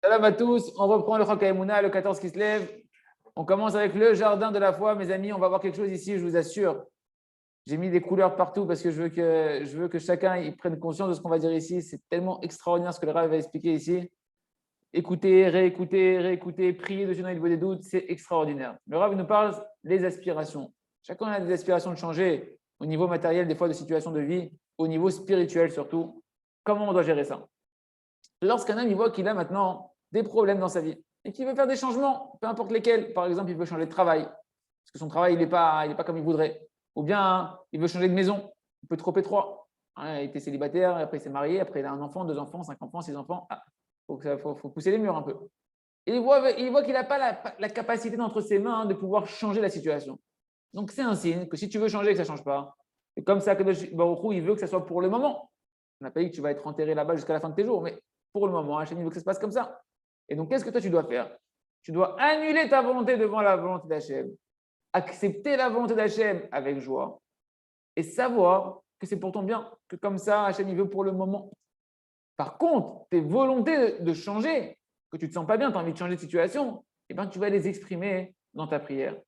Salam à tous, on reprend le Chok HaEmouna, le 14 qui se lève. On commence avec le jardin de la foi, mes amis. On va voir quelque chose ici, je vous assure. J'ai mis des couleurs partout parce que je veux que chacun y prenne conscience de ce qu'on va dire ici. C'est tellement extraordinaire ce que le Rav va expliquer ici. Écoutez, réécoutez, réécoutez, priez dessus dans il vaut des doutes, c'est extraordinaire. Le Rav nous parle des aspirations. Chacun a des aspirations de changer au niveau matériel, des fois de situation de vie, au niveau spirituel surtout. Comment on doit gérer ça? Lorsqu'un homme il voit qu'il a maintenant des problèmes dans sa vie et qu'il veut faire des changements, peu importe lesquels, par exemple, il veut changer de travail, parce que son travail, il n'est pas comme il voudrait, ou bien il veut changer de maison, un peu trop étroit. Il était célibataire, après il s'est marié, après il a un enfant, deux enfants, cinq enfants, six enfants. Faut pousser les murs un peu. Et il voit qu'il n'a pas la capacité d'entre ses mains de pouvoir changer la situation. Donc c'est un signe que si tu veux changer et que ça ne change pas, et comme ça, Kadosh Baruch Hu, il veut que ça soit pour le moment. On n'a pas dit que tu vas être enterré là-bas jusqu'à la fin de tes jours, mais pour le moment, Hachem, il veut que ça se passe comme ça. Et donc, qu'est-ce que toi, tu dois faire? Tu dois annuler ta volonté devant la volonté d'Hachem, accepter la volonté d'Hachem avec joie et savoir que c'est pour ton bien, que comme ça, Hachem, il veut pour le moment. Par contre, tes volontés de changer, que tu ne te sens pas bien, tu as envie de changer de situation, eh ben, tu vas les exprimer dans ta prière.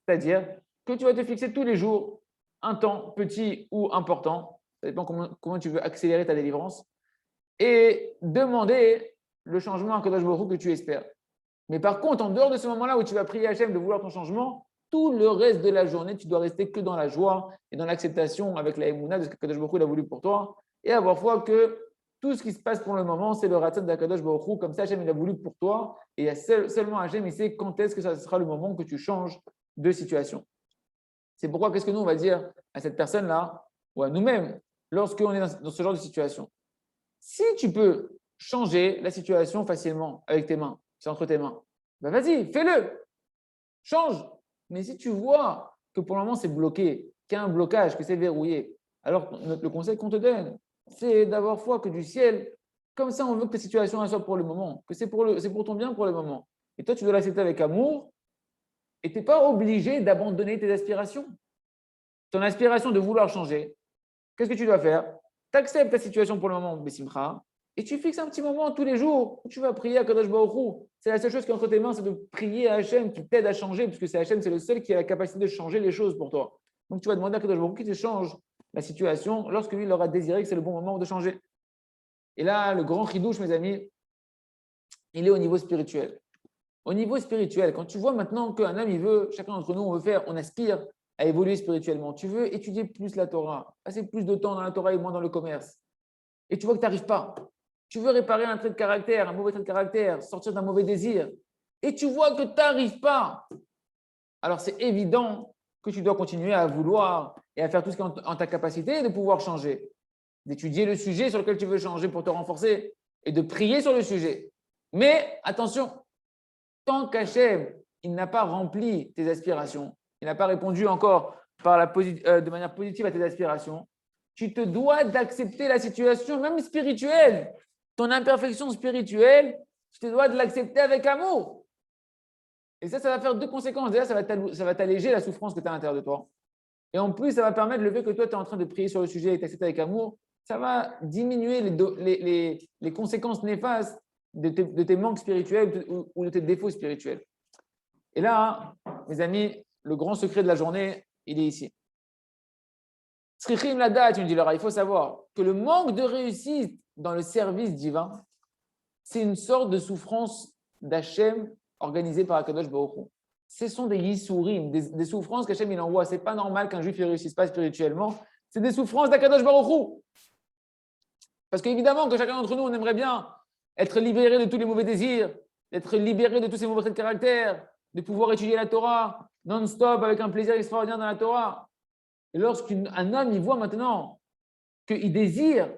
C'est-à-dire que tu vas te fixer tous les jours un temps petit ou important, ça dépend comment tu veux accélérer ta délivrance, et demander le changement à Kadosh Baruch Hu que tu espères. Mais par contre, en dehors de ce moment-là où tu vas prier Hachem de vouloir ton changement, tout le reste de la journée, tu dois rester que dans la joie et dans l'acceptation avec la émouna de ce que Kadosh Baruch Hu a voulu pour toi et avoir foi que tout ce qui se passe pour le moment, c'est le ratzon d'Akadosh Baruch Hu, comme ça Hachem il a voulu pour toi et il y a seulement Hachem il sait quand est-ce que ça sera le moment que tu changes de situation. C'est pourquoi qu'est-ce que nous on va dire à cette personne-là ou à nous-mêmes lorsqu'on est dans ce genre de situation. Si tu peux changer la situation facilement avec tes mains, c'est entre tes mains, ben vas-y, fais-le, change. Mais si tu vois que pour le moment c'est bloqué, qu'il y a un blocage, que c'est verrouillé, alors le conseil qu'on te donne, c'est d'avoir foi que du ciel, comme ça on veut que ta situation soit pour le moment, que c'est pour ton bien pour le moment. Et toi, tu dois l'accepter avec amour et tu n'es pas obligé d'abandonner tes aspirations. Ton aspiration de vouloir changer, qu'est-ce que tu dois faire? Tu acceptes ta situation pour le moment, Bessimcha, et tu fixes un petit moment tous les jours où tu vas prier à Kadosh Baruch Hu. C'est la seule chose qui est entre tes mains, c'est de prier à Hachem qui t'aide à changer, puisque c'est Hachem, c'est le seul qui a la capacité de changer les choses pour toi. Donc tu vas demander à Kadosh Baruch Hu qui te change la situation lorsque lui il aura désiré que c'est le bon moment de changer. Et là, le grand chidouche, mes amis, il est au niveau spirituel. Au niveau spirituel, quand tu vois maintenant qu'un homme, il veut, chacun d'entre nous, on aspire à évoluer spirituellement. Tu veux étudier plus la Torah, passer plus de temps dans la Torah et moins dans le commerce. Et tu vois que tu n'arrives pas. Tu veux réparer un trait de caractère, un mauvais trait de caractère, sortir d'un mauvais désir. Et tu vois que tu n'arrives pas. Alors c'est évident que tu dois continuer à vouloir et à faire tout ce qui est en ta capacité de pouvoir changer. D'étudier le sujet sur lequel tu veux changer pour te renforcer et de prier sur le sujet. Mais attention, tant qu'Hachem, il n'a pas rempli tes aspirations, il n'a pas répondu encore de manière positive à tes aspirations, tu te dois d'accepter la situation, même spirituelle. Ton imperfection spirituelle, tu te dois de l'accepter avec amour. Et ça va faire deux conséquences. Déjà, ça va t'alléger la souffrance que tu as à l'intérieur de toi. Et en plus, ça va permettre le fait que toi, tu es en train de prier sur le sujet et t'accepter avec amour. Ça va diminuer les conséquences néfastes de tes manques spirituels ou de tes défauts spirituels. Et là, mes amis, le grand secret de la journée, il est ici. Srichim la date, il faut savoir que le manque de réussite dans le service divin, c'est une sorte de souffrance d'Hachem organisée par Akadosh Baruch Hu. Ce sont des yisurim, des souffrances qu'Hachem il envoie. Ce n'est pas normal qu'un juif ne réussisse pas spirituellement. C'est des souffrances d'Akadosh Baruch Hu. Parce qu'évidemment que chacun d'entre nous, on aimerait bien être libéré de tous les mauvais désirs, d'être libéré de tous ces mauvais traits de caractère, de pouvoir étudier la Torah non-stop avec un plaisir extraordinaire dans la Torah. Et lorsqu'un homme il voit maintenant qu'il désire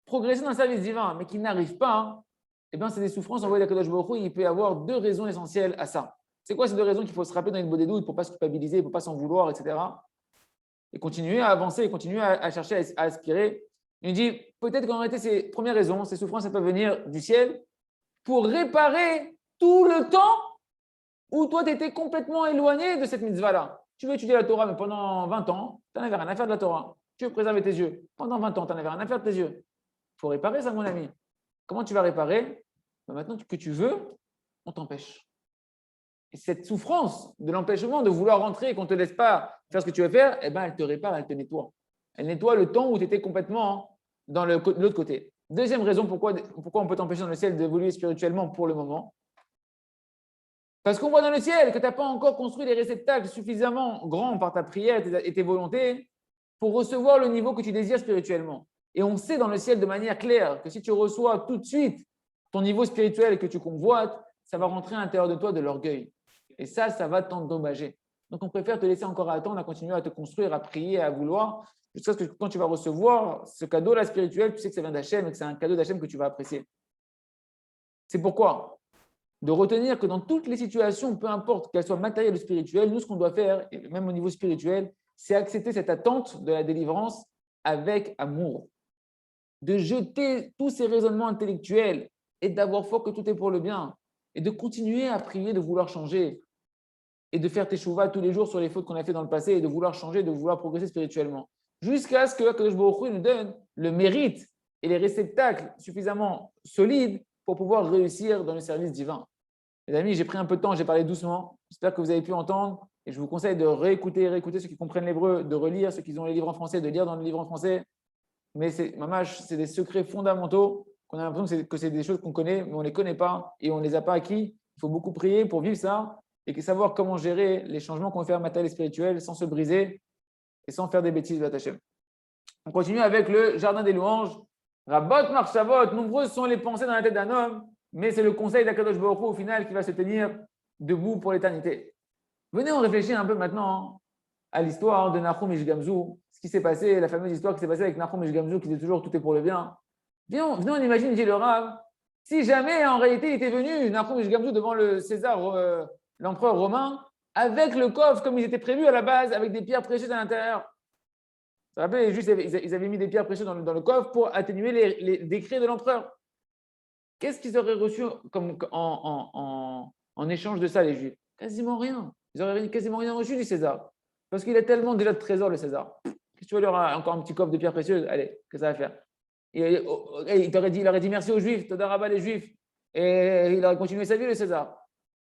progresser dans le service divin, mais qu'il n'arrive pas, eh bien, c'est des souffrances envoyées d'Akadosh Baruch Hu. Il peut y avoir deux raisons essentielles à ça. C'est quoi ces deux raisons qu'il faut se rappeler dans une bonne doute pour ne pas se culpabiliser, pour ne pas s'en vouloir, etc. Et continuer à avancer, et continuer à chercher à aspirer. Il dit peut-être qu'en réalité, ces premières raisons, ces souffrances, elles peuvent venir du ciel pour réparer tout le temps où toi, tu étais complètement éloigné de cette mitzvah-là. Tu veux étudier la Torah, mais pendant 20 ans, tu n'en avais rien à faire de la Torah. Tu veux préserver tes yeux. Pendant 20 ans, tu n'en avais rien à faire de tes yeux. Il faut réparer ça, mon ami. Comment tu vas réparer? Maintenant que tu veux, on t'empêche. Et cette souffrance de l'empêchement de vouloir rentrer et qu'on ne te laisse pas faire ce que tu veux faire, eh ben, elle te répare, elle te nettoie. Elle nettoie le temps où tu étais complètement dans l'autre côté. Deuxième raison pourquoi on peut t'empêcher dans le ciel d'évoluer spirituellement pour le moment. Parce qu'on voit dans le ciel que tu n'as pas encore construit les réceptacles suffisamment grands par ta prière et tes volontés pour recevoir le niveau que tu désires spirituellement. Et on sait dans le ciel de manière claire que si tu reçois tout de suite ton niveau spirituel que tu convoites, ça va rentrer à l'intérieur de toi de l'orgueil. Et ça va t'endommager. Donc, on préfère te laisser encore attendre, à continuer à te construire, à prier, à vouloir, jusqu'à ce que quand tu vas recevoir ce cadeau-là spirituel, tu sais que ça vient d'Hachem et que c'est un cadeau d'Hachem que tu vas apprécier. C'est pourquoi de retenir que dans toutes les situations, peu importe qu'elles soient matérielles ou spirituelles, nous, ce qu'on doit faire, et même au niveau spirituel, c'est accepter cette attente de la délivrance avec amour. De jeter tous ces raisonnements intellectuels et d'avoir foi que tout est pour le bien et de continuer à prier, de vouloir changer et de faire teshuva tous les jours sur les fautes qu'on a fait dans le passé et de vouloir changer, de vouloir progresser spirituellement. Jusqu'à ce que Akadosh Baruch Hu nous donne le mérite et les réceptacles suffisamment solides pour pouvoir réussir dans le service divin. Les amis, j'ai pris un peu de temps, j'ai parlé doucement. J'espère que vous avez pu entendre et je vous conseille de réécouter ceux qui comprennent l'hébreu, de relire ceux qui ont les livres en français, de lire dans le livre en français. Mais c'est des secrets fondamentaux qu'on a l'impression que c'est des choses qu'on connaît, mais on ne les connaît pas et on ne les a pas acquis. Il faut beaucoup prier pour vivre ça et savoir comment gérer les changements qu'on fait en matériel et spirituel sans se briser et sans faire des bêtises de Hachem. On continue avec le jardin des louanges. Rabot Marshavot, nombreuses sont les pensées dans la tête d'un homme, mais c'est le conseil d'Akadosh Baruch Hu au final qui va se tenir debout pour l'éternité. Venez, on réfléchit un peu maintenant à l'histoire de Nahum Ishgamzu, ce qui s'est passé, la fameuse histoire qui s'est passée avec Nahum Ishgamzu qui disait toujours tout est pour le bien. Venez, on imagine, dit le Rav, si jamais en réalité il était venu, Nahum Ishgamzu, devant le César, l'empereur romain, avec le coffre comme ils étaient prévus à la base, avec des pierres précieuses à l'intérieur. Vous vous rappelez, les Juifs, ils avaient mis des pierres précieuses dans le coffre pour atténuer les décrets de l'empereur. Qu'est-ce qu'ils auraient reçu en échange de ça, les Juifs? Quasiment rien. Ils auraient quasiment rien reçu du César. Parce qu'il a tellement déjà de trésors, le César. Qu'est-ce que tu veux leur encore un petit coffre de pierres précieuses? Allez, qu'est-ce que ça va faire? Il aurait dit merci aux Juifs, Toda Rabba les Juifs. Et il aurait continué sa vie, le César.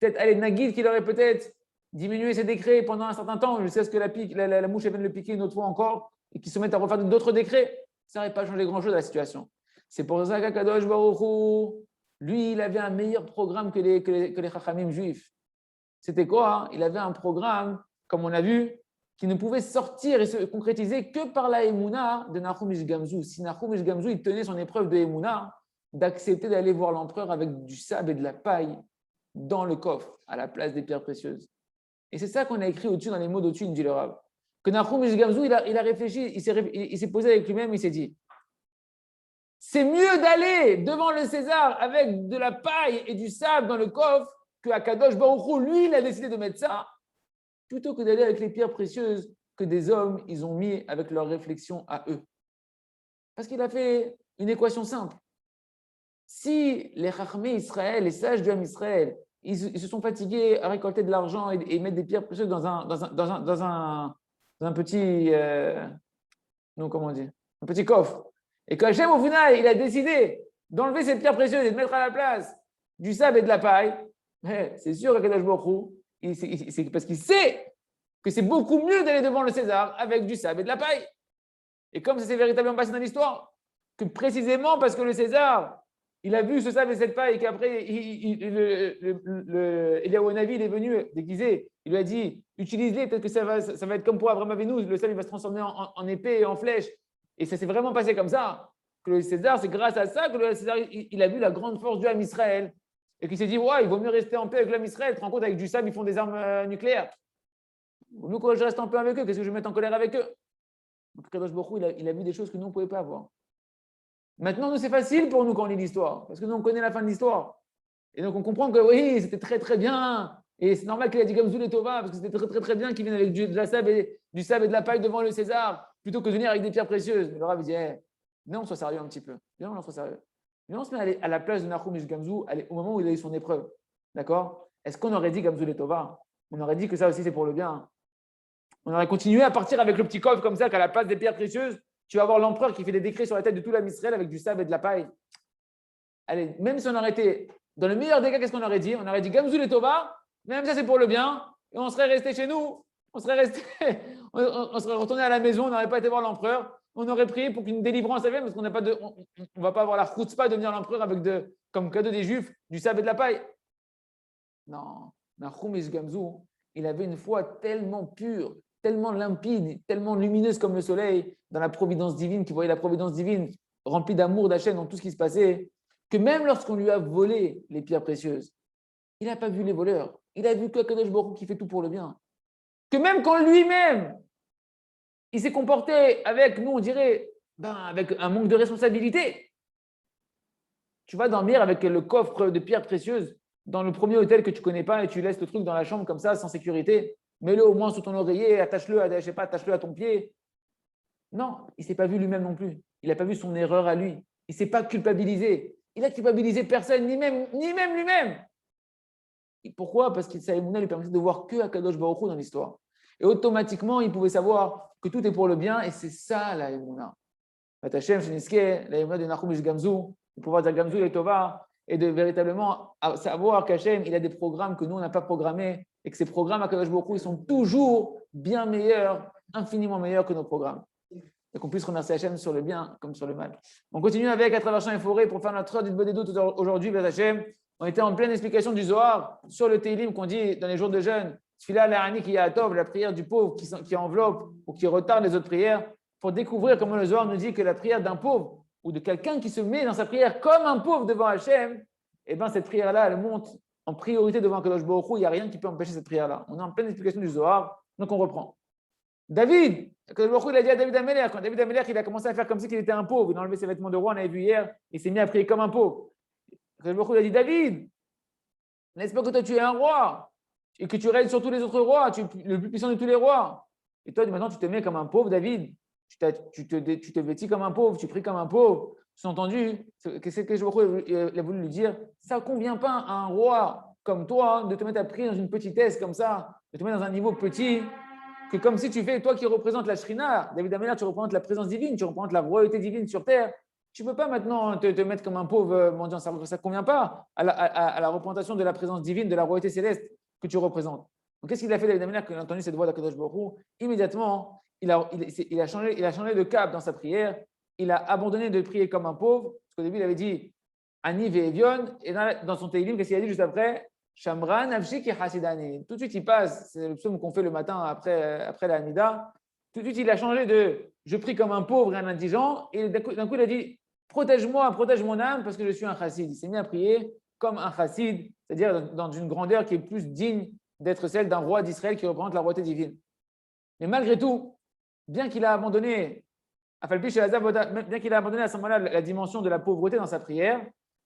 Peut-être, allez, Nagid, qu'il aurait peut-être diminué ses décrets pendant un certain temps, jusqu'à ce que la mouche vienne le piquer une autre fois encore et qu'il se mette à refaire d'autres décrets. Ça n'aurait pas changé grand-chose à la situation. C'est pour ça qu'Akadosh Baruch Hu, lui, il avait un meilleur programme que les Chachamim juifs. C'était quoi? Il avait un programme, comme on a vu, qui ne pouvait sortir et se concrétiser que par la Emouna de Nahum Ishgamzu. Si Nahum Ishgamzu, il tenait son épreuve de Emouna, d'accepter d'aller voir l'empereur avec du sable et de la paille dans le coffre, à la place des pierres précieuses. Et c'est ça qu'on a écrit au-dessus, dans les mots d'au-dessus, dit le Rav. Que Nahum Ishgamzu, il a réfléchi, il s'est posé avec lui-même, il s'est dit, c'est mieux d'aller devant le César avec de la paille et du sable dans le coffre que Akadosh Baruch Hu, lui, il a décidé de mettre ça, plutôt que d'aller avec les pierres précieuses que des hommes, ils ont mis avec leur réflexion à eux. Parce qu'il a fait une équation simple. Si les Chachmei Israël, les sages du Ham Israël, ils se sont fatigués à récolter de l'argent et mettre des pierres précieuses dans un petit, comment on dit, un petit coffre, et qu'Hachem, au final, il a décidé d'enlever ces pierres précieuses et de mettre à la place du sable et de la paille, c'est sûr qu'Akadosh Baruch Hu, c'est parce qu'il sait que c'est beaucoup mieux d'aller devant le César avec du sable et de la paille. Et comme ça s'est véritablement passé dans l'histoire, que précisément parce que le César, il a vu ce sable et cette paille, et qu'après, Eliyahu Hanavi, il est venu déguisé, il lui a dit, utilise-les, peut-être que ça va être comme pour Abraham Avinu, le sable il va se transformer en épée et en flèche. Et ça s'est vraiment passé comme ça, que le César, c'est grâce à ça que le César, il a vu la grande force du Ham Israël. Et qu'il s'est dit, ouais, il vaut mieux rester en paix avec l'Am Israël. Tu te rends compte, avec du sable, ils font des armes nucléaires. Nous, quand je reste en paix avec eux, qu'est-ce que je vais mettre en colère avec eux? Donc, Kadosh Baruch Hu, il a vu des choses que nous, on ne pouvait pas avoir. Maintenant, nous, c'est facile pour nous quand on lit l'histoire, parce que nous, on connaît la fin de l'histoire. Et donc, on comprend que oui, c'était très, très bien. Et c'est normal qu'il a dit comme Zoul et Tova, parce que c'était très, très, très bien qu'il vienne avec du sable et de la paille devant le César, plutôt que de venir avec des pierres précieuses. Mais le Rav dit, viens, on soit sérieux un petit peu. Viens, on soit sérieux. Mais on se met à la place de Nahum Ishgamzu au moment où il a eu son épreuve. D'accord? Est-ce qu'on aurait dit Gamzu Letova? On aurait dit que ça aussi c'est pour le bien. On aurait continué à partir avec le petit coffre comme ça, qu'à la place des pierres précieuses, tu vas avoir l'empereur qui fait des décrets sur la tête de tout l'Am Israël avec du sable et de la paille. Allez, même si on aurait été Dans le meilleur des cas, qu'est-ce qu'on aurait dit? On aurait dit Gamzou et Tova, même ça c'est pour le bien, et on serait resté chez nous, on serait retourné à la maison, on n'aurait pas été voir l'empereur, on aurait prié pour qu'une délivrance vienne, parce qu'on n'a pas on va pas avoir la chutzpah de devenir l'empereur avec comme cadeau des Juifs du sable et de la paille. Non, Nahum Ish Gamzou, il avait une foi tellement pure, tellement limpide, tellement lumineuse comme le soleil, dans la providence divine, qui voyait la providence divine remplie d'amour d'Hachem dans tout ce qui se passait, que même lorsqu'on lui a volé les pierres précieuses, il n'a pas vu les voleurs. Il a vu que Kadosh Baruch Hu qui fait tout pour le bien. Que même quand lui-même, il s'est comporté avec, nous on dirait, avec un manque de responsabilité. Tu vas dormir avec le coffre de pierres précieuses dans le premier hôtel que tu ne connais pas et tu laisses le truc dans la chambre comme ça, sans sécurité. Mets-le au moins sous ton oreiller, attache-le à ton pied. Non, il ne s'est pas vu lui-même non plus. Il n'a pas vu son erreur à lui. Il ne s'est pas culpabilisé. Il n'a culpabilisé personne, ni même lui-même. Et pourquoi? Parce que sa émouna lui permettait de voir que Akadosh Baruch Hu dans l'histoire. Et automatiquement, il pouvait savoir que tout est pour le bien, et c'est ça la émouna. Batachem, Sheniske, la émouna de Nahum Ish Gamzou, de pouvoir dire Gamzou et Tova, et de véritablement savoir qu'Hachem, il a des programmes que nous, on n'a pas programmés, et que ces programmes Akadosh Baruch Hu, ils sont toujours bien meilleurs, infiniment meilleurs que nos programmes. Et qu'on puisse remercier Hachem sur le bien comme sur le mal. On continue avec à travers champs et forêts pour faire notre heure d'Idbod Doutes aujourd'hui, Hachem. On était en pleine explication du Zohar sur le Teilim qu'on dit dans les jours de jeûne. Tfila la'ani ki ya'atov, la prière du pauvre qui enveloppe ou qui retarde les autres prières, pour découvrir comment le Zohar nous dit que la prière d'un pauvre ou de quelqu'un qui se met dans sa prière comme un pauvre devant Hachem, eh bien cette prière-là, elle monte en priorité devant Kadosh Baruch Hu. Il n'y a rien qui peut empêcher cette prière-là. On est en pleine explication du Zohar, donc on reprend. David, Kadosh Baruch Hu, il a dit à David Amelech, quand David Amelech, il a commencé à faire comme si il était un pauvre, il a enlevé ses vêtements de roi, on avait vu hier, il s'est mis à prier comme un pauvre. Kadosh Baruch Hu, il a dit, David, n'est-ce pas que toi tu es un roi et que tu règnes sur tous les autres rois, tu es le plus puissant de tous les rois. Et toi maintenant tu te mets comme un pauvre, David. Tu te vêtis comme un pauvre, tu pries comme un pauvre. Sous-entendu, qu'est-ce que je a voulu lui dire? Ça ne convient pas à un roi comme toi de te mettre à prier dans une petitesse comme ça, de te mettre dans un niveau petit, que comme si tu fais, toi qui représentes la Shrina, David Amelech, tu représentes la présence divine, tu représentes la royauté divine sur terre. Tu ne peux pas maintenant te mettre comme un pauvre mendiant, ça ne convient pas à la représentation de la présence divine, de la royauté céleste que tu représentes. Donc, qu'est-ce qu'il a fait David Amelech quand il a entendu cette voix d'Akadosh Baruch Hu? Immédiatement, il a changé de cap dans sa prière, il a abandonné de prier comme un pauvre, parce qu'au début, il avait dit Ani ve'evion, et dans son Teilim, qu'est-ce qu'il a dit juste après? Shamran, Nafshi ki hasidani. Tout de suite, il passe, c'est le psaume qu'on fait le matin après la Nida. Tout de suite, il a changé de je prie comme un pauvre et un indigent, et d'un coup, il a dit protège-moi, protège mon âme parce que je suis un chassid. Il s'est mis à prier comme un chassid, c'est-à-dire dans une grandeur qui est plus digne d'être celle d'un roi d'Israël qui représente la royauté divine. Mais malgré tout, bien qu'il a abandonné, bien qu'il a abandonné à ce moment-là la dimension de la pauvreté dans sa prière,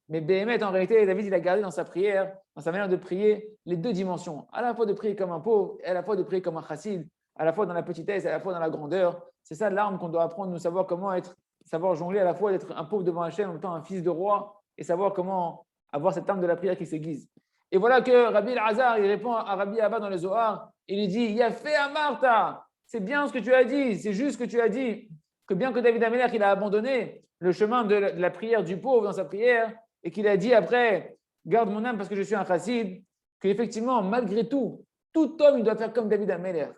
mais Béhémet, en réalité, David, il a gardé dans sa prière, dans sa manière de prier, les deux dimensions, à la fois de prier comme un pauvre et à la fois de prier comme un chassid, à la fois dans la petitesse et à la fois dans la grandeur. C'est ça l'arme qu'on doit apprendre, nous savoir comment être, savoir jongler à la fois d'être un pauvre devant Hachem, en même temps un fils de roi, et savoir comment avoir cette arme de la prière qui s'aiguise. Et voilà que Rabbi El-Hazar, il répond à Rabbi Abba dans le Zohar, il lui dit, Yafé Amarta, c'est bien ce que tu as dit, c'est juste ce que tu as dit, que bien que David Amelech, il a abandonné le chemin de la prière du pauvre dans sa prière, et qu'il a dit après, garde mon âme parce que je suis un chassid, qu'effectivement, malgré tout, tout homme, il doit faire comme David Amelech,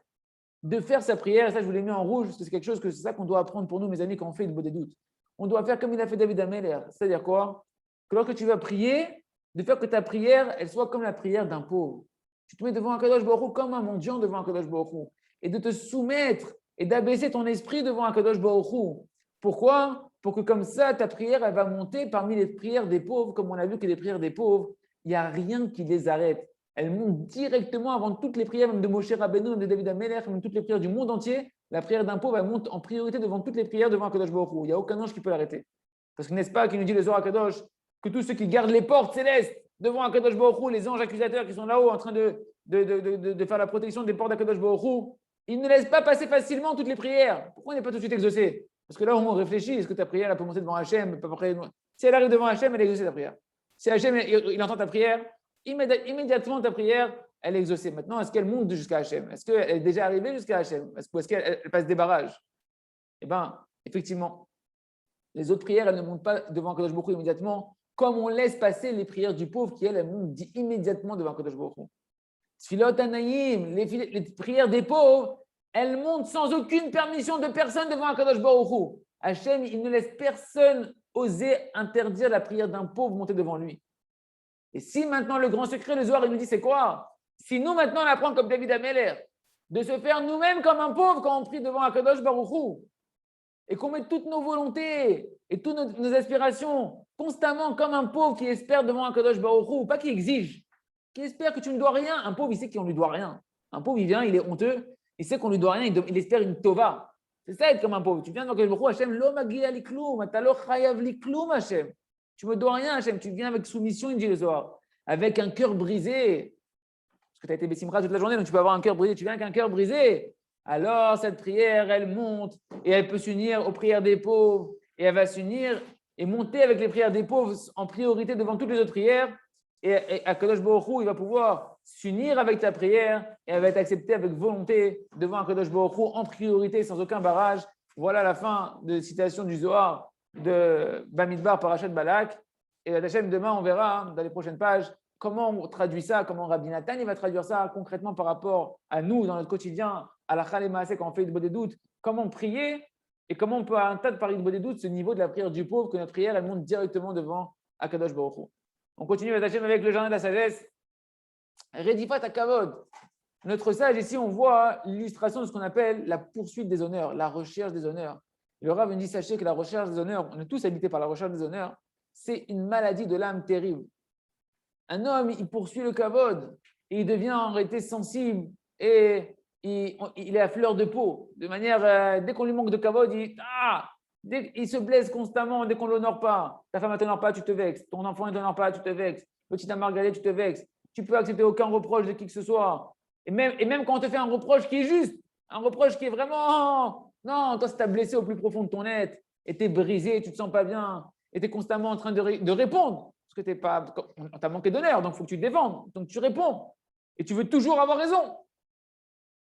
de faire sa prière, et ça je vous l'ai mis en rouge, parce que c'est quelque chose que c'est ça qu'on doit apprendre pour nous, mes amis, quand on fait le beau des doutes. On doit faire comme il a fait David Amelech, c'est-à-dire quoi? Que lorsque tu vas prier, de faire que ta prière, elle soit comme la prière d'un pauvre. Tu te mets devant un Kadosh Baruch Hu comme un mendiant devant un Kadosh Baruch Hu, et de te soumettre et d'abaisser ton esprit devant un Kadosh Baruch Hu. Pourquoi? Pour que comme ça, ta prière, elle va monter parmi les prières des pauvres, comme on a vu que les prières des pauvres, il n'y a rien qui les arrête. Elles montent directement avant toutes les prières, même de Moshe Rabbeinu, même de David Amelech, même toutes les prières du monde entier. La prière d'un pauvre, elle monte en priorité devant toutes les prières devant Kadosh Baruch Hu. Il n'y a aucun ange qui peut l'arrêter. Parce que n'est-ce pas qu'il nous dit le Zohar Kadosh que tous ceux qui gardent les portes célestes devant Akadosh Baruch Hu, les anges accusateurs qui sont là-haut en train de faire la protection des portes d'Akadosh Baruch Hu, ils ne laissent pas passer facilement toutes les prières. Pourquoi on n'est pas tout de suite exaucé? Parce que là, on réfléchit, est-ce que ta prière elle peut monter devant Hachem? Si elle arrive devant Hachem, elle est exaucée ta prière. Si Hachem il entend ta prière, immédiatement ta prière, elle est exaucée. Maintenant, est-ce qu'elle monte jusqu'à Hachem? Est-ce qu'elle est déjà arrivée jusqu'à Hachem? Est-ce qu'elle passe des barrages? Eh bien, effectivement, les autres prières, elles ne montent pas devant Akadosh Baruch Hu immédiatement. comme on laisse passer les prières du pauvre qui, elles montent immédiatement devant Kadosh Baruch Hu. Tfilot Anaïm, les prières des pauvres, elles montent sans aucune permission de personne devant Kadosh Baruch Hu. Hachem, il ne laisse personne oser interdire la prière d'un pauvre monter devant lui. Et si maintenant le grand secret, le Zohar, il nous dit c'est quoi? Si nous maintenant on apprend comme David Ameller, de se faire nous-mêmes comme un pauvre quand on prie devant Akadosh Baruch Hu, et qu'on met toutes nos volontés et toutes nos aspirations constamment comme un pauvre qui espère devant Akadosh Baruch Hu, pas qui exige, qui espère que tu ne dois rien. Un pauvre, il sait qu'on ne lui doit rien. Un pauvre, il vient, il est honteux, il sait qu'on ne lui doit rien, il espère une tova. C'est ça être comme un pauvre. Tu viens devant Akadosh Baruch Hu, Hachem, lo magia li kloum, atalo chayav li kloum, Hachem. Tu ne me dois rien, Hachem. Tu viens avec soumission, il dit le soir, avec un cœur brisé. Parce que tu as été Bessimra toute la journée, donc tu peux avoir un cœur brisé. Tu viens avec un cœur brisé. Alors, cette prière, elle monte et elle peut s'unir aux prières des pauvres. Et elle va s'unir et monter avec les prières des pauvres en priorité devant toutes les autres prières. Et Akadosh Baruch Hu, il va pouvoir s'unir avec ta prière et elle va être acceptée avec volonté devant Akadosh Baruch Hu en priorité, sans aucun barrage. Voilà la fin de citation du Zohar de Bamidbar Parashat Balak. Et Hachem, demain, on verra dans les prochaines pages comment on traduit ça, comment Rabbi Nathan il va traduire ça concrètement par rapport à nous, dans notre quotidien, à la Chale Maaseh, quand on fait des doutes, comment prier et comment on peut, à un tas de paris de doutes, ce niveau de la prière du pauvre, que notre prière, elle monte directement devant Akadosh Baruch Hu. On continue Hachem avec le jardin de la sagesse. Redifat Akavod. Notre sage, ici, on voit l'illustration de ce qu'on appelle la poursuite des honneurs, la recherche des honneurs. Le Rav nous dit, sachez que la recherche des honneurs, on est tous habités par la recherche des honneurs, c'est une maladie de l'âme terrible. Un homme, il poursuit le kavod et il devient en réalité sensible et il est à fleur de peau. De manière, dès qu'on lui manque de kavod, il se blesse constamment dès qu'on ne l'honore pas. Ta femme ne t'honore pas, tu te vexes. Ton enfant ne t'honore pas, tu te vexes. Le petit Margaret, tu te vexes. Tu peux accepter aucun reproche de qui que ce soit. Et même quand on te fait un reproche qui est juste, un reproche qui est vraiment… Non, toi, ça t'a blessé au plus profond de ton être et tu es brisé, tu ne te sens pas bien et tu es constamment en train de répondre. Parce que on t'a manqué d'honneur, donc il faut que tu te défendes. Donc tu réponds. Et tu veux toujours avoir raison.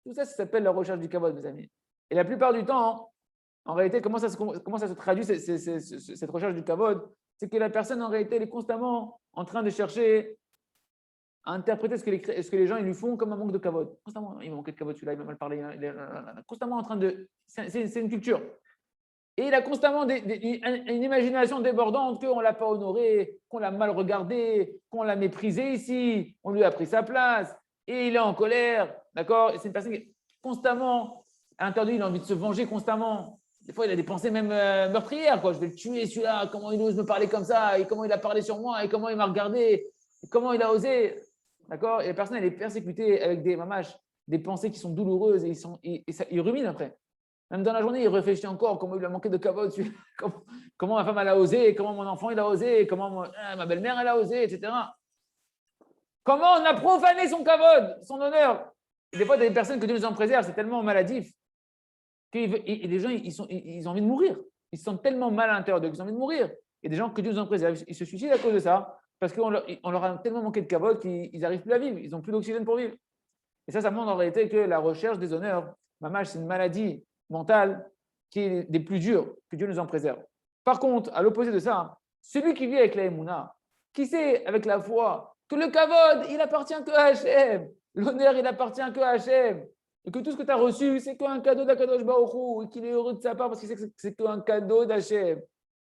Tout ça, ça s'appelle la recherche du kavod, mes amis. Et la plupart du temps, en réalité, comment ça se traduit cette recherche du kavod? C'est que la personne, en réalité, elle est constamment en train de chercher à interpréter ce que les gens ils lui font comme un manque de kavod. Constamment, il m'a manqué de kavod, celui-là, il m'a mal parlé. Il est constamment en train de… C'est une culture. Et il a constamment une imagination débordante qu'on ne l'a pas honoré, qu'on l'a mal regardé, qu'on l'a méprisé ici, on lui a pris sa place, et il est en colère, d'accord? Et c'est une personne qui est constamment, à l'intérieur de lui, il a envie de se venger constamment. Des fois, il a des pensées même meurtrières, quoi. Je vais le tuer, celui-là, comment il ose me parler comme ça, et comment il a parlé sur moi, et comment il m'a regardé, et comment il a osé, d'accord? Et la personne, elle est persécutée avec des pensées qui sont douloureuses, et il rumine après. Même dans la journée, il réfléchit encore comment il lui a manqué de kavod, comment ma femme elle a osé, comment mon enfant il a osé, comment ma belle-mère elle a osé, etc. Comment on a profané son kavod, son honneur. Et des fois, des personnes que Dieu nous en préserve, c'est tellement maladif que les gens ils ont envie de mourir. Ils se sentent tellement mal à l'intérieur d'eux qu'ils ont envie de mourir. Et des gens que Dieu nous en préserve, ils se suicident à cause de ça, parce qu'on leur a tellement manqué de kavod qu'ils n'arrivent plus à vivre, ils n'ont plus d'oxygène pour vivre. Et ça montre en réalité que la recherche des honneurs, mamage, c'est une maladie mentale qui est des plus dures, que Dieu nous en préserve. Par contre, à l'opposé de ça, celui qui vit avec la Emouna, qui sait avec la foi que le kavod, il appartient que à Hachem, l'honneur, il appartient que à Hachem, et que tout ce que tu as reçu, c'est qu'un cadeau d'Akadosh Baruch Hu, et qu'il est heureux de sa part parce qu'il sait que c'est qu'un cadeau d'Hachem.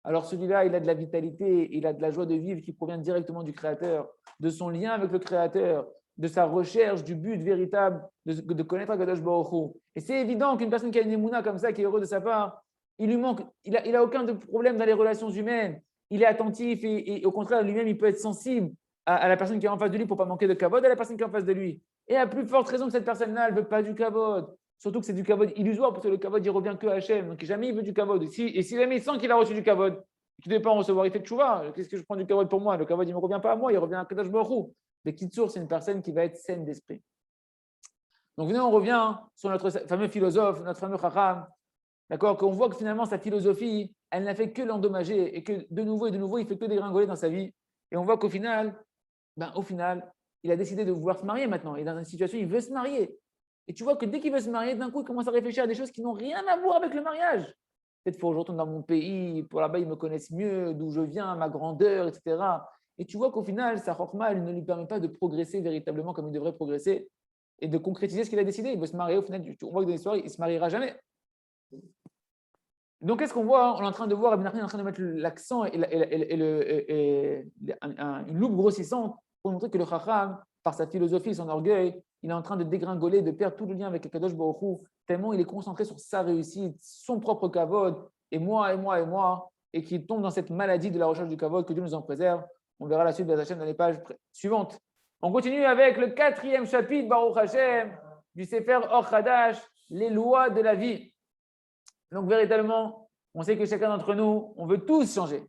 Alors celui-là, il a de la vitalité, il a de la joie de vivre qui provient directement du Créateur, de son lien avec le Créateur, de sa recherche du but véritable de connaître Akadosh Baruch Hu. Et c'est évident qu'une personne qui a une émouna comme ça, qui est heureuse de sa part, il lui manque, il a aucun problème dans les relations humaines. Il est attentif et au contraire, lui-même, il peut être sensible à la personne qui est en face de lui pour ne pas manquer de kavod à la personne qui est en face de lui. Et à plus forte raison que cette personne-là, elle ne veut pas du kavod. Surtout que c'est du kavod illusoire parce que le kavod, il revient que à Hachem. Donc jamais il veut du kavod. Et si jamais il sent qu'il a reçu du kavod, qu'il ne devait pas en recevoir, il fait tchouva. Qu'est-ce que je prends du kavod pour moi? Le kavod, il ne me revient pas à moi, il revient à Akadosh Baruch Hu. Mais Kitsour, c'est une personne qui va être saine d'esprit. Donc, on revient sur notre fameux philosophe, notre fameux Chacham, d'accord, qu'on voit que finalement, sa philosophie, elle n'a fait que l'endommager et que de nouveau, il fait que dégringoler dans sa vie. Et on voit qu'au final, il a décidé de vouloir se marier maintenant. Il est dans une situation, il veut se marier. Et tu vois que dès qu'il veut se marier, d'un coup, il commence à réfléchir à des choses qui n'ont rien à voir avec le mariage. Peut-être qu'il faut que je retourne dans mon pays, pour là-bas, ils me connaissent mieux, d'où je viens, ma grandeur, etc. Et tu vois qu'au final, sa chokma, elle ne lui permet pas de progresser véritablement comme il devrait progresser et de concrétiser ce qu'il a décidé. Il veut se marier, au final, on voit que dans l'histoire, il ne se mariera jamais. Donc, qu'est-ce qu'on voit? On est en train de voir, Rabbi Nachman est en train de mettre l'accent et une loupe grossissante pour montrer que le Chacham, par sa philosophie, son orgueil, il est en train de dégringoler, de perdre tout le lien avec le Kadosh Baruch Hu, tellement il est concentré sur sa réussite, son propre kavod, et moi, et qu'il tombe dans cette maladie de la recherche du kavod, que Dieu nous en préserve. On verra la suite de Hashem dans les pages suivantes. On continue avec le 4e chapitre, Baruch Hashem, du Sefer Or Chadash, les lois de la vie. Donc, véritablement, on sait que chacun d'entre nous, on veut tous changer.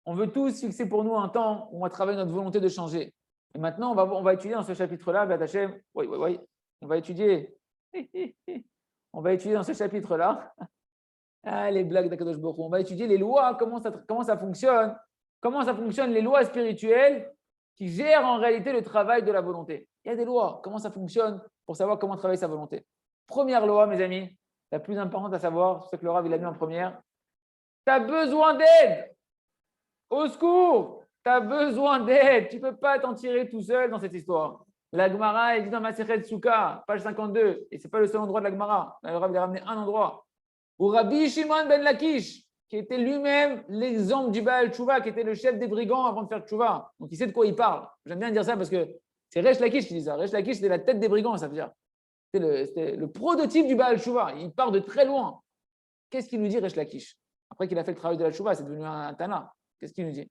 On veut tous fixer pour nous un temps où on va travailler notre volonté de changer. Et maintenant, on va étudier dans ce chapitre-là, B'at Hashem, on va étudier. On va étudier dans ce chapitre-là. Ah, les blagues d'Akadosh Baruch Hu. On va étudier les lois, comment ça fonctionne. Comment ça fonctionne, les lois spirituelles qui gèrent en réalité le travail de la volonté. Il y a des lois, comment ça fonctionne pour savoir comment travailler sa volonté. Première loi, mes amis, la plus importante à savoir, c'est que le Rav il a mis en première. Tu as besoin d'aide. Au secours, tu as besoin d'aide. Tu ne peux pas t'en tirer tout seul dans cette histoire. La Gemara, elle dit dans Masechet Souka, page 52, et ce n'est pas le seul endroit de la Gemara. Le Rav il a ramené un endroit. Où Rabbi Shimon ben Lakish, qui était lui-même l'exemple du Baal Tchouva, qui était le chef des brigands avant de faire Tchouva. Donc il sait de quoi il parle. J'aime bien dire ça parce que c'est Resh Lakish qui dit ça. Resh Lakish, c'était la tête des brigands, ça veut dire. C'était le prototype du Baal Tchouva. Il part de très loin. Qu'est-ce qu'il nous dit, Resh Lakish? Après qu'il a fait le travail de la Tchouva, c'est devenu un Tana. Qu'est-ce qu'il nous dit?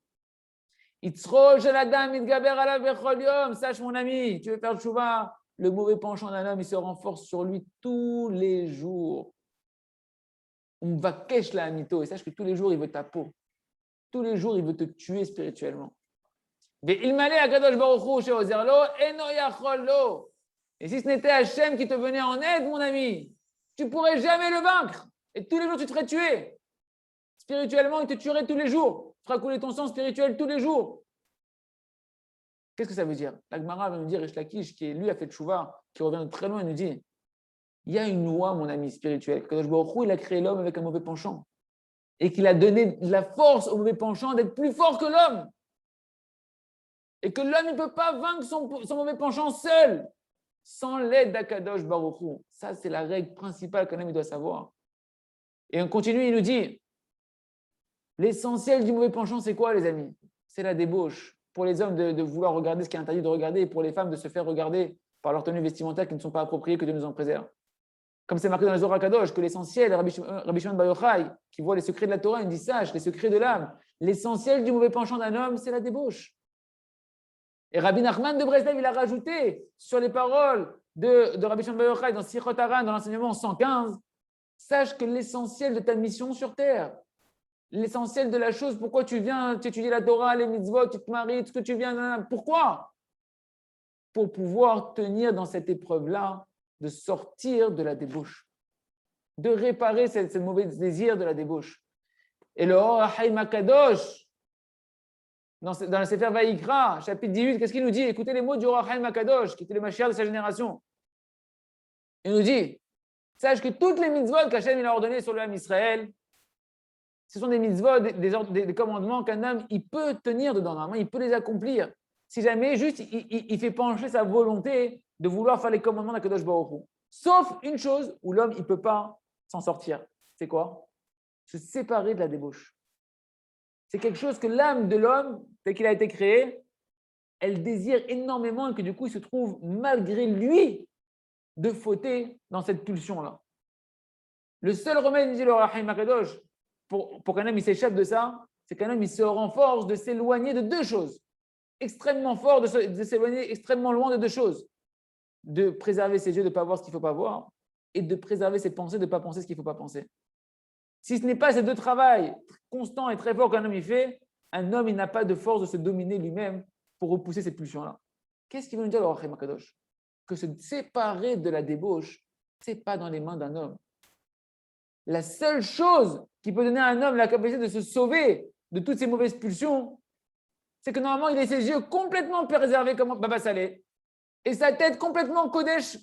Sache, mon ami, tu veux faire Tchouva, le mauvais penchant d'un homme, il se renforce sur lui tous les jours. On va cacher la amito et sache que tous les jours, il veut ta peau. Tous les jours, il veut te tuer spirituellement. Et si ce n'était Hachem qui te venait en aide, mon ami, tu ne pourrais jamais le vaincre. Et tous les jours, tu te ferais tuer. Spirituellement, il te tuerait tous les jours. Tu feras couler ton sang spirituel tous les jours. Qu'est-ce que ça veut dire? La Gemara va nous dire, Resh Lakish, qui lui a fait tchouva, qui revient de très loin, il nous dit, il y a une loi, mon ami spirituel. Kadosh Baruch Hu, il a créé l'homme avec un mauvais penchant. Et qu'il a donné de la force au mauvais penchant d'être plus fort que l'homme. Et que l'homme ne peut pas vaincre son mauvais penchant seul, sans l'aide d'Akadosh Baruch Hu. Ça, c'est la règle principale qu'un homme doit savoir. Et on continue, il nous dit, l'essentiel du mauvais penchant, c'est quoi, les amis? C'est la débauche. Pour les hommes, de vouloir regarder ce qui est interdit de regarder, et pour les femmes, de se faire regarder par leurs tenues vestimentaires qui ne sont pas appropriées, que Dieu nous en préserve. Comme c'est marqué dans le Zohar Kadosh, que l'essentiel, Rabbi Shimon Bar Yochai, qui voit les secrets de la Torah, il dit sache, les secrets de l'âme. L'essentiel du mauvais penchant d'un homme, c'est la débauche. Et Rabbi Nachman de Breslev, il a rajouté sur les paroles de Rabbi Shimon Bar Yochai dans Sichot Haran, dans l'enseignement 115, sache que l'essentiel de ta mission sur terre, l'essentiel de la chose, pourquoi tu viens, tu étudies la Torah, les mitzvot, tu te maries, tout ce que tu viens, pourquoi? Pour pouvoir tenir dans cette épreuve-là, de sortir de la débauche, de réparer ce mauvais désir de la débauche. Et le Or HaChaim HaKadosh, dans le Sefer Vayikra, chapitre 18, qu'est-ce qu'il nous dit? Écoutez les mots du Or HaChaim HaKadosh, qui était le Mashiach de sa génération. Il nous dit, sache que toutes les mitzvot qu'Hachem a ordonnées sur le Ham Israël, ce sont des mitzvot, des commandements qu'un homme il peut tenir dedans, normalement, il peut les accomplir. Si jamais juste il fait pencher sa volonté de vouloir faire les commandements d'Akadosh Baruch Hu. Sauf une chose où l'homme il ne peut pas s'en sortir. C'est quoi? Se séparer de la débauche. C'est quelque chose que l'âme de l'homme, tel qu'il a été créé, elle désire énormément et que du coup il se trouve malgré lui de fauter dans cette pulsion-là. Le seul remède, dit le Or HaChaim HaKadosh, pour qu'un homme il s'échappe de ça, c'est qu'un homme il se renforce de s'éloigner de deux choses. Extrêmement fort de s'éloigner extrêmement loin de deux choses. De préserver ses yeux de ne pas voir ce qu'il ne faut pas voir et de préserver ses pensées de ne pas penser ce qu'il ne faut pas penser. Si ce n'est pas ces deux travails constants et très forts qu'un homme y fait, un homme il n'a pas de force de se dominer lui-même pour repousser ces pulsions-là. Qu'est-ce qu'il veut nous dire le Or HaChaim HaKadosh? Que se séparer de la débauche, ce n'est pas dans les mains d'un homme. La seule chose qui peut donner à un homme la capacité de se sauver de toutes ces mauvaises pulsions, c'est que normalement, il ait ses yeux complètement préservés comme Baba Salé et sa tête complètement Kodesh,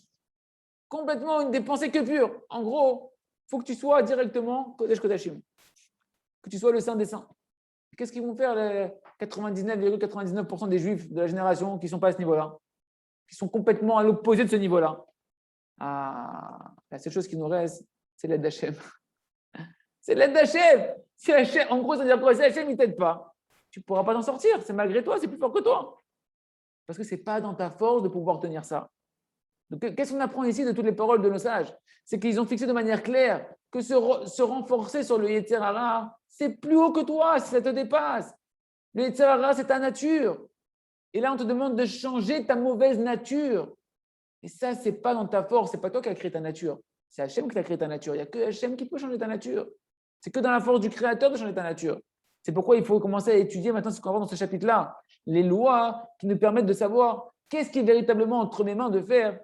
complètement une des pensées que pures. En gros, Il faut que tu sois directement Kodesh Kodashim, que tu sois le Saint des Saints. Qu'est-ce qu'ils vont faire les 99,99% des Juifs de la génération qui ne sont pas à ce niveau-là, qui sont complètement à l'opposé de ce niveau-là? La seule chose qui nous reste, c'est l'aide d'Hachem. C'est l'aide d'Hachem. Si Hachem, en gros, ça veut dire quoi? Si Hachem ne t'aide pas, tu ne pourras pas t'en sortir. C'est malgré toi, c'est plus fort que toi. Parce que ce n'est pas dans ta force de pouvoir tenir ça. Donc, qu'est-ce qu'on apprend ici de toutes les paroles de nos sages? C'est qu'ils ont fixé de manière claire que se renforcer sur le Yetzer Hara, c'est plus haut que toi, si ça te dépasse. Le Yetzer Hara, c'est ta nature. Et là, on te demande de changer ta mauvaise nature. Et ça, ce n'est pas dans ta force, ce n'est pas toi qui as créé ta nature. C'est Hachem qui a créé ta nature. Il n'y a que Hachem qui peut changer ta nature. C'est que dans la force du Créateur de changer ta nature. C'est pourquoi il faut commencer à étudier maintenant ce qu'on va voir dans ce chapitre-là. Les lois qui nous permettent de savoir qu'est-ce qui est véritablement entre mes mains de faire,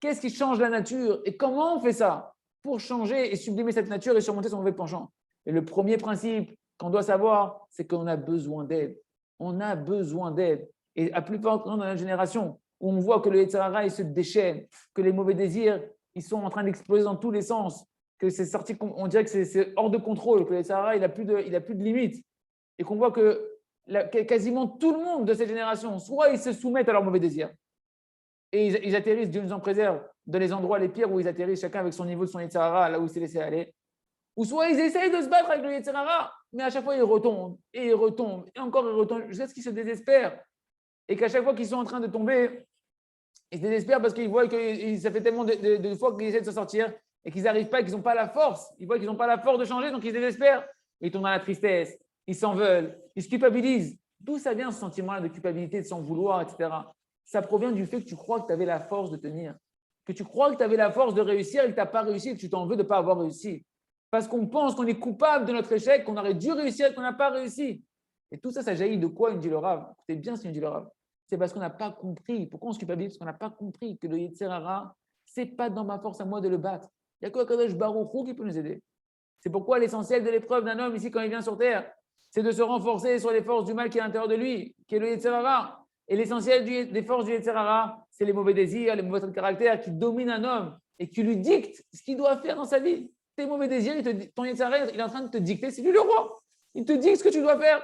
qu'est-ce qui change la nature et comment on fait ça pour changer et sublimer cette nature et surmonter son mauvais penchant. Et le premier principe qu'on doit savoir, c'est qu'on a besoin d'aide. On a besoin d'aide. Et à plus forte dans notre génération, où on voit que le Yetzer Hara, il se déchaîne, que les mauvais désirs, ils sont en train d'exploser dans tous les sens, que c'est sorti, on dirait que c'est hors de contrôle, que le Yetzer Hara, il n'a plus de limite. Et qu'on voit que quasiment tout le monde de cette génération, soit ils se soumettent à leurs mauvais désirs, et ils atterrissent, Dieu nous en préserve, dans les endroits les pires où ils atterrissent, chacun avec son niveau de son Yetzer Hara, là où il s'est laissé aller, ou soit ils essayent de se battre avec le Yetzer Hara, mais à chaque fois ils retombent, et encore ils retombent, jusqu'à ce qu'ils se désespèrent, et qu'à chaque fois qu'ils sont en train de tomber, ils se désespèrent parce qu'ils voient que ça fait tellement de fois qu'ils essaient de se sortir et qu'ils n'arrivent pas, qu'ils n'ont pas la force. Ils voient qu'ils n'ont pas la force de changer, donc ils se désespèrent. Ils tombent dans la tristesse, ils s'en veulent, ils se culpabilisent. D'où ça vient ce sentiment-là de culpabilité, de s'en vouloir, etc. Ça provient du fait que tu crois que tu avais la force de tenir, que tu crois que tu avais la force de réussir et que tu n'as pas réussi et que tu t'en veux de ne pas avoir réussi. Parce qu'on pense qu'on est coupable de notre échec, qu'on aurait dû réussir et qu'on n'a pas réussi. Et tout ça, ça jaillit de quoi, il me dit le Rav? Écoutez bien ce qu'il me dit le Rav. C'est parce qu'on n'a pas compris. Pourquoi on se culpabilise? Parce qu'on n'a pas compris que le Yetzer Hara, ce n'est pas dans ma force à moi de le battre. Il n'y a que Akadosh Baruch Hu qui peut nous aider. C'est pourquoi l'essentiel de l'épreuve d'un homme ici, quand il vient sur terre, c'est de se renforcer sur les forces du mal qui est à l'intérieur de lui, qui est le Yetzer Hara. Et l'essentiel des forces du Yetzer Hara, c'est les mauvais désirs, les mauvais traits de caractère qui dominent un homme et qui lui dictent ce qu'il doit faire dans sa vie. Tes mauvais désirs, ton Yetzer Hara, il est en train de te dicter, c'est lui le roi. Il te dit ce que tu dois faire.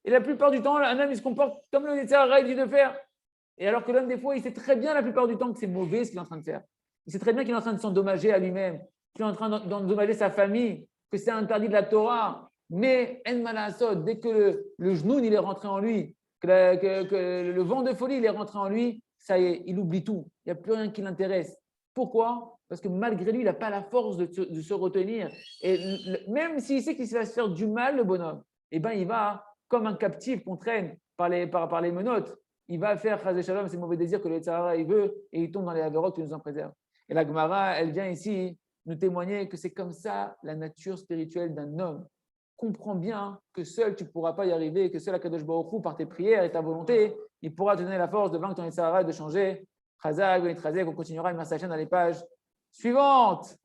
Et la plupart du temps, un homme, il se comporte comme le Yetzer Hara, il dit de faire. Et alors que l'homme, des fois, il sait très bien la plupart du temps que c'est mauvais ce qu'il est en train de faire. Il sait très bien qu'il est en train de s'endommager à lui-même, qu'il est en train d'endommager sa famille, que c'est interdit de la Torah. Mais, en malasot, dès que le genou il est rentré en lui, que le vent de folie il est rentré en lui, ça y est, il oublie tout. Il n'y a plus rien qui l'intéresse. Pourquoi? Parce que malgré lui, il n'a pas la force de se retenir. Et même s'il sait qu'il va se faire du mal, le bonhomme, eh ben, il va, comme un captif qu'on traîne par les menottes, il va faire Chazé Shalom, ses mauvais désirs que le Yetzer Hara il veut, et il tombe dans les avérotes qui nous en préservent. Et la Gemara, elle vient ici nous témoigner que c'est comme ça la nature spirituelle d'un homme. Comprends bien que seul tu ne pourras pas y arriver, que seul Akadosh Baruch Hu, par tes prières et ta volonté, il pourra te donner la force de vaincre ton Yetzer Hara et de changer. Chazak, on continuera une massacre dans les pages suivantes.